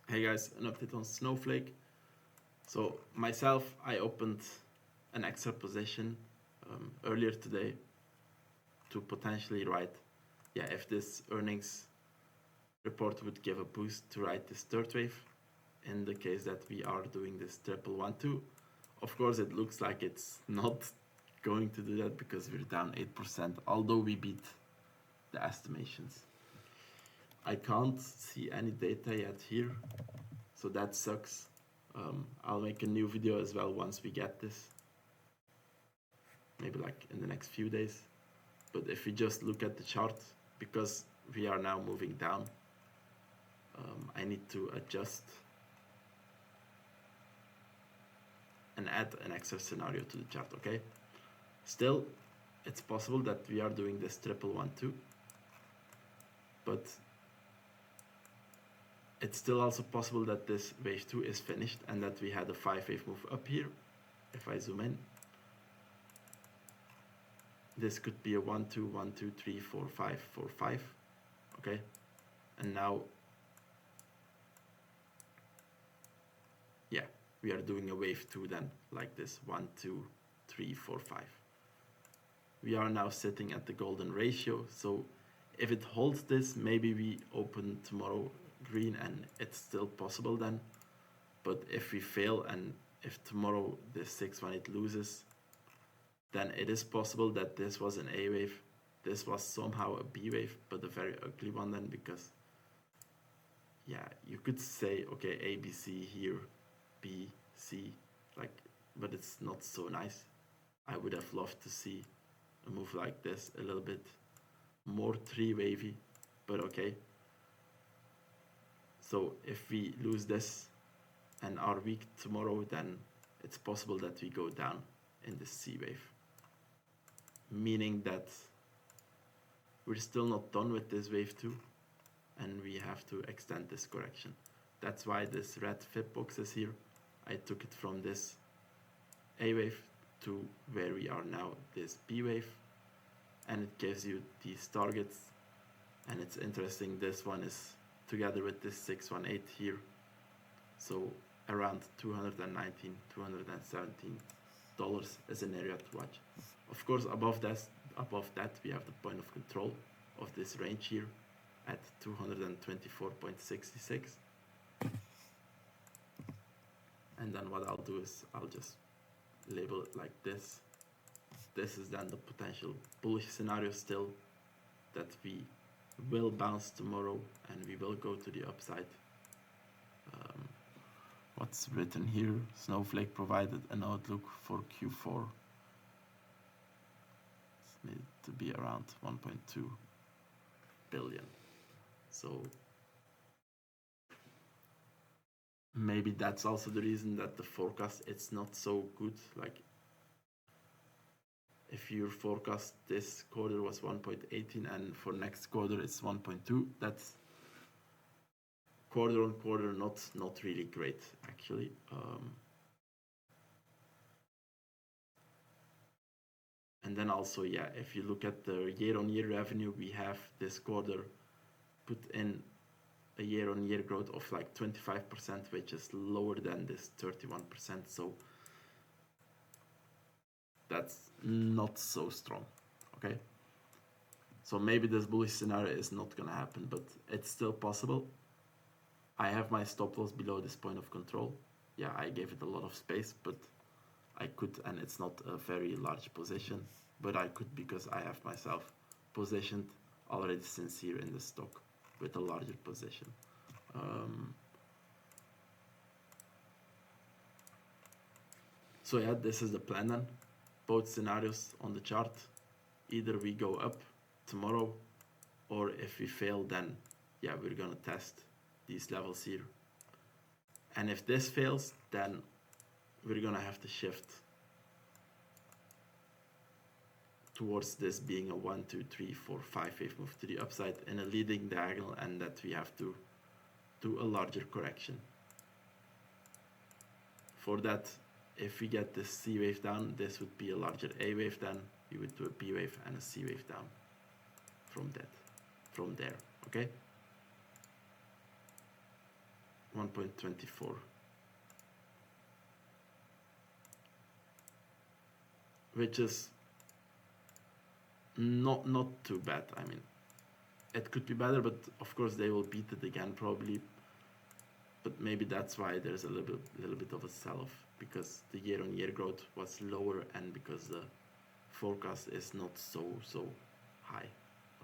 Hey guys, an update on Snowflake. So myself, I opened an extra position earlier today to potentially write, if this earnings report would give a boost to write this third wave in the case that we are doing this 1112. Of course, it looks like it's not going to do that because we're down 8%, although we beat the estimations. I can't see any data yet here, so that sucks. I'll make a new video as well once we get this, maybe like in the next few days. But if we just look at the chart, because we are now moving down, I need to adjust and add an extra scenario to the chart, okay? Still, it's possible that we are doing this 1112, but it's still also possible that this wave 2 is finished and that we had a 5-wave move up here. If I zoom in, this could be a 1 2 1 2 3 4 5 4 5, okay? And now we are doing a wave 2 then, like this 1 2 3 4 5. We are now sitting at the golden ratio, so if it holds this, maybe we open tomorrow green and it's still possible then. But if we fail and if tomorrow this 618 loses, then it is possible that this was an A wave, this was somehow a B wave, but a very ugly one then, because you could say, okay, A, B, C here, B, C, like, but it's not so nice. I would have loved to see a move like this, a little bit more three wavy, but okay. So if we lose this and are weak tomorrow, then it's possible that we go down in the C wave, meaning that we're still not done with this wave 2 and we have to extend this correction. That's why this red fib box is here. I took it from this A wave to where we are now, this B wave, and it gives you these targets. And it's interesting, this one is together with this 618 here, so around $219, $217 is an area to watch. Of course, above that we have the point of control of this range here at 224.66. And then what I'll do is I'll just label it like this. This is then the potential bullish scenario still, that we will bounce tomorrow and we will go to the upside. What's written here? Snowflake provided an outlook for Q4. It's made to be around 1.2 billion. So maybe that's also the reason that the forecast it's not so good. Like if your forecast this quarter was 1.18 and for next quarter it's 1.2, that's quarter on quarter not really great actually. And then also, if you look at the year-on-year revenue, we have this quarter put in a year-on-year growth of like 25%, which is lower than this 31%. So that's not so strong, okay? So maybe this bullish scenario is not gonna happen, but it's still possible. I have my stop loss below this point of control. Yeah, I gave it a lot of space, but I could, and it's not a very large position, but I could because I have myself positioned already since here in the stock with a larger position. So this is the plan then. Both scenarios on the chart. Either we go up tomorrow, or if we fail, then we're gonna test these levels here. And if this fails, then we're gonna have to shift towards this being a 1 2 3 4 5 wave move to the upside in a leading diagonal, and that we have to do a larger correction. For that, if we get this C wave down, this would be a larger A wave, then we would do a B wave and a C wave down from there, okay? 1.24, which is not too bad. I mean, it could be better, but of course they will beat it again probably. But maybe that's why there's a little bit of a sell-off, because the year-on-year growth was lower and because the forecast is not so high.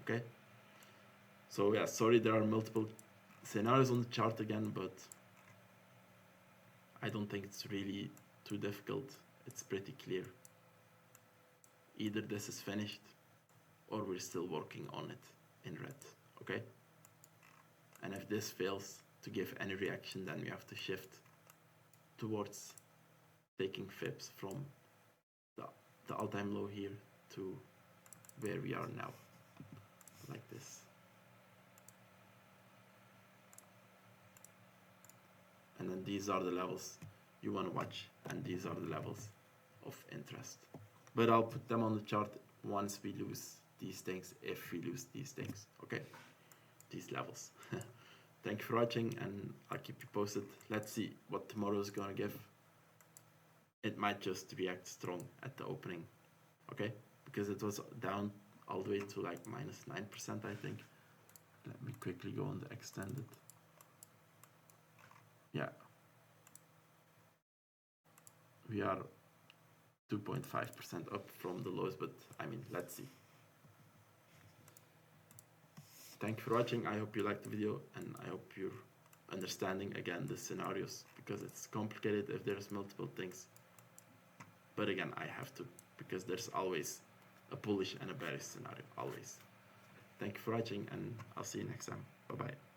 Okay, so yeah, sorry, there are multiple scenarios on the chart again, but I don't think it's really too difficult. It's pretty clear. Either this is finished or we're still working on it in red. Okay, and if this fails to give any reaction, then we have to shift towards taking fibs from the all-time low here to where we are now, like this. And then these are the levels you want to watch, and these are the levels of interest. But I'll put them on the chart once we lose these things, if we lose these things, okay? These levels. Thank you for watching, and I'll keep you posted. Let's see what tomorrow is gonna give. It might just react strong at the opening, okay? Because it was down all the way to like -9%, I think. Let me quickly go on the extended. Yeah. We are 2.5% up from the lows, but I mean, let's see. Thank you for watching. I hope you liked the video, and I hope you're understanding again the scenarios, because it's complicated if there's multiple things. But again, I have to, because there's always a bullish and a bearish scenario, always. Thank you for watching, and I'll see you next time. Bye bye.